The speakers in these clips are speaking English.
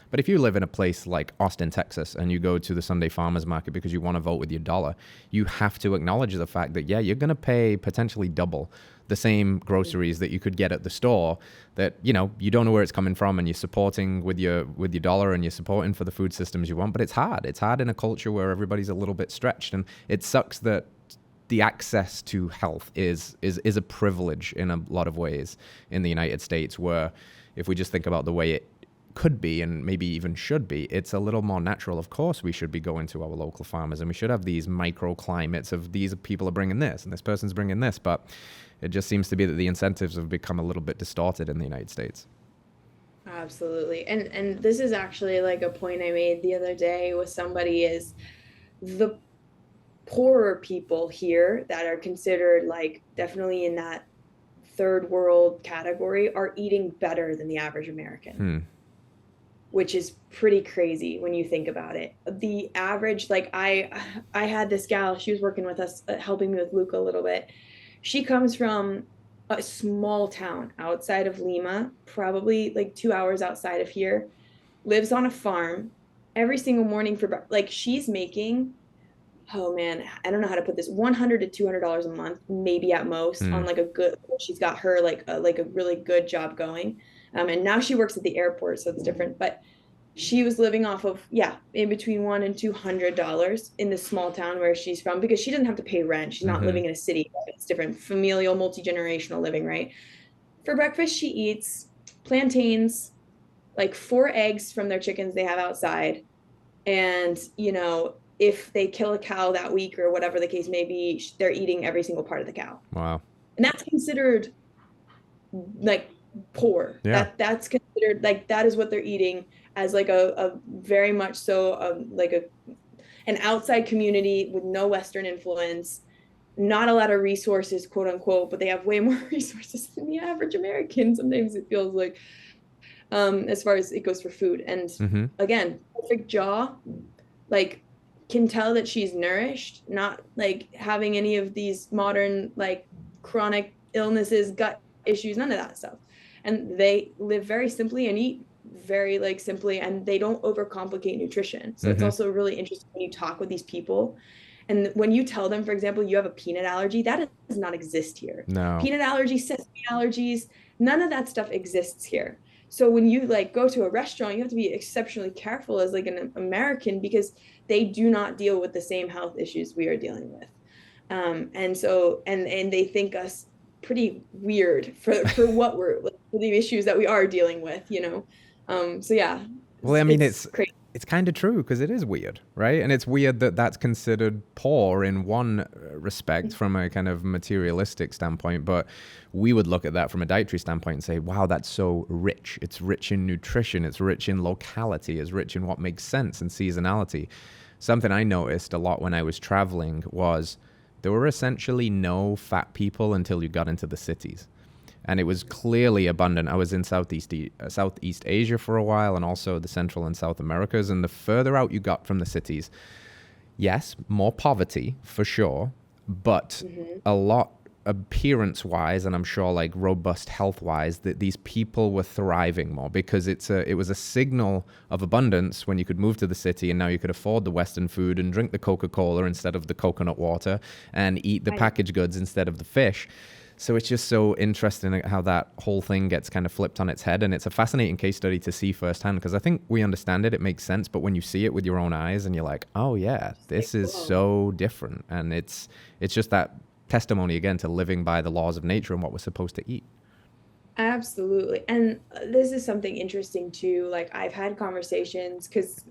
But if you live in a place like Austin, Texas, and you go to the Sunday farmers market because you want to vote with your dollar, you have to acknowledge the fact that, yeah, you're going to pay potentially double the same groceries that you could get at the store, that, you know, you don't know where it's coming from, and you're supporting with your dollar, and you're supporting for the food systems you want. But it's hard in a culture where everybody's a little bit stretched, and it sucks that the access to health is a privilege in a lot of ways in the United States, where if we just think about the way it could be and maybe even should be, it's a little more natural. Of course, we should be going to our local farmers, and we should have these microclimates of these people are bringing this and this person's bringing this. But it just seems to be that the incentives have become a little bit distorted in the United States. Absolutely. And this is actually like a point I made the other day with somebody is the poorer people here that are considered like definitely in that third world category are eating better than the average American, Hmm. which is pretty crazy when you think about it. The average, like I had this gal, she was working with us, helping me with Luca a little bit. She comes from a small town outside of Lima, probably like 2 hours outside of here, lives on a farm every single morning for like she's making, oh man, I don't know how to put this, $100 to $200 a month, maybe at most, Hmm. on like a good, she's got her like a really good job going. And now she works at the airport, so it's different. But she was living off of, yeah, in between $100 and $200 in this small town where she's from, because she doesn't have to pay rent. She's not Mm-hmm. living in a city. It's different, familial, multi-generational living, right? For breakfast, she eats plantains, like 4 eggs from their chickens they have outside, and if they kill a cow that week or whatever the case may be, they're eating every single part of the cow, Wow. and that's considered like poor. Yeah. That's considered like that is what they're eating, as like a very much so like an outside community with no Western influence, not a lot of resources, quote unquote, but they have way more resources than the average American. Sometimes it feels like, as far as it goes for food. And Mm-hmm. again, perfect jaw, like can tell that she's nourished, not like having any of these modern like chronic illnesses, gut issues, none of that stuff. And they live very simply and eat very like simply, and they don't overcomplicate nutrition. So it's Mm-hmm. also really interesting when you talk with these people, and when you tell them, for example, you have a peanut allergy, that does not exist here. No. Peanut allergies, sesame allergies, none of that stuff exists here. So when you like go to a restaurant, you have to be exceptionally careful as like an American, because they do not deal with the same health issues we are dealing with. And so and they think us pretty weird for what we're like, for the issues that we are dealing with. So yeah, Well, I mean, it's crazy. it's kind of true because it is weird, right? And it's weird that that's considered poor in one respect from a kind of materialistic standpoint, but we would look at that from a dietary standpoint and say, wow, that's so rich. It's rich in nutrition, it's rich in locality, it's rich in what makes sense and seasonality. Something I noticed a lot when I was traveling was there were essentially no fat people until you got into the cities, and it was clearly abundant. I was in Southeast Asia for a while, and also the Central and South Americas. And the further out you got from the cities, yes, more poverty for sure, but Mm-hmm. a lot appearance wise, and I'm sure like robust health wise, that these people were thriving more because it was a signal of abundance when you could move to the city, and now you could afford the Western food and drink the Coca-Cola instead of the coconut water and eat the Right. packaged goods instead of the fish. So it's just so interesting how that whole thing gets kind of flipped on its head. And it's a fascinating case study to see firsthand, because I think we understand it, it makes sense. But when you see it with your own eyes and you're like, oh yeah, Just like, this is whoa. so different. And it's just that testimony again to living by the laws of nature and what we're supposed to eat. Absolutely. And this is something interesting too. Like I've had conversations because,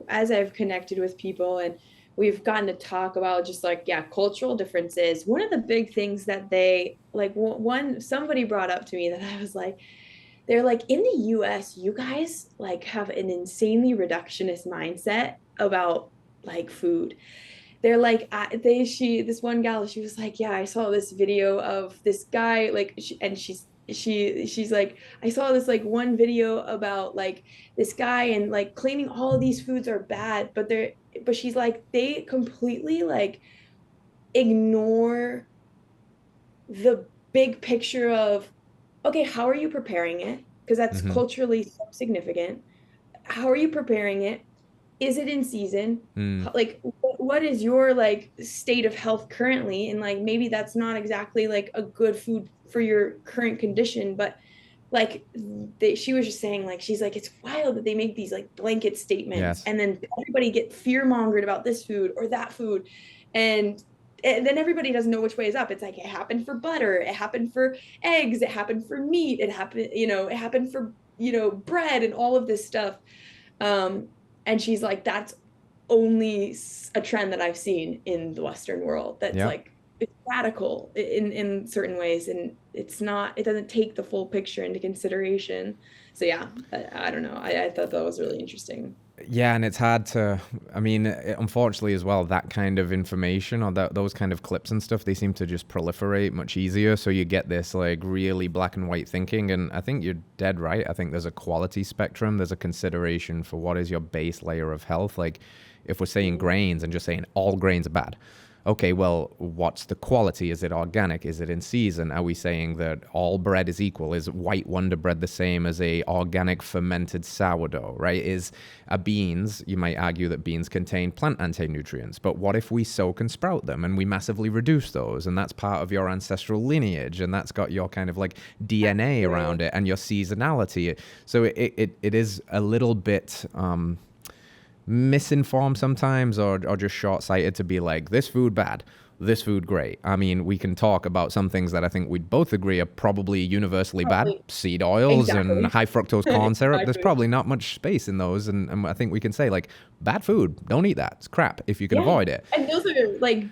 as I've connected with people and we've gotten to talk about just like, yeah, cultural differences. One of the big things that they like, one, somebody brought up to me that I was like, they're like, in the US, you guys like have an insanely reductionist mindset about like food. They're like, this one gal, she was like, yeah, I saw this video of this guy, like, and she's like, I saw this like one video about like this guy and like claiming all of these foods are bad, but she's like, they completely like ignore the big picture of, okay, how are you preparing it? Because that's Hmm. culturally so significant. how are you preparing it? Is it in season? Mm. Like, what is your like state of health currently? And like, maybe that's not exactly like a good food for your current condition, but like she was just saying, like, she's like, it's wild that they make these like blanket statements Yes. and then everybody get fear mongered about this food or that food. And then everybody doesn't know which way is up. It's like, it happened for butter, it happened for eggs, it happened for meat, it happened, it happened for, bread and all of this stuff. um and she's like, that's only a trend that I've seen in the Western world. That's Yeah. like, it's radical in certain ways, and it doesn't take the full picture into consideration. So yeah, I don't know. I thought that was really interesting. Yeah, and it's hard to, I mean, unfortunately as well, that kind of information or those kind of clips and stuff, they seem to just proliferate much easier. So you get this like really black and white thinking. And I think you're dead right. I think there's a quality spectrum. There's a consideration for what is your base layer of health. Like if we're saying grains and just saying all grains are bad, okay, well, what's the quality? Is it organic? Is it in season? Are we saying that all bread is equal? Is white Wonder Bread the same as a organic fermented sourdough, right? Is a beans, you might argue that beans contain plant anti-nutrients, but what if we soak and sprout them and we massively reduce those? And that's part of your ancestral lineage, and that's got your kind of like DNA around it and your seasonality. So it is a little bit misinformed sometimes, or just short-sighted to be like, this food bad, this food great. I mean, we can talk about some things that I think we'd both agree are probably universally bad. Probably. Seed oils and Exactly. high fructose corn syrup. There's Exactly. probably not much space in those. And I think we can say like, bad food, don't eat that. It's crap if you can Yeah. avoid it. And those are like,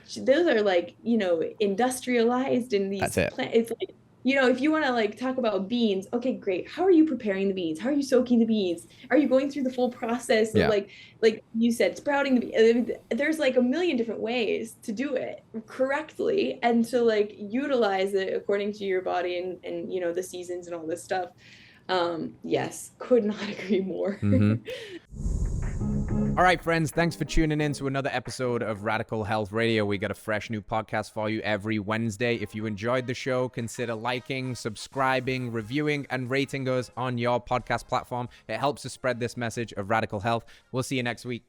industrialized in That's these it. plant. It's like, if you want to like talk about beans, okay, great. How are you preparing the beans? How are you soaking the beans? Are you going through the full process of Yeah. like you said, sprouting the beans? There's like a million different ways to do it correctly and to like utilize it according to your body and the seasons and all this stuff. Yes, could not agree more. Mm-hmm. All right, friends, thanks for tuning in to another episode of Radical Health Radio. We got a fresh new podcast for you every Wednesday. If you enjoyed the show, consider liking, subscribing, reviewing, and rating us on your podcast platform. It helps us spread this message of radical health. We'll see you next week.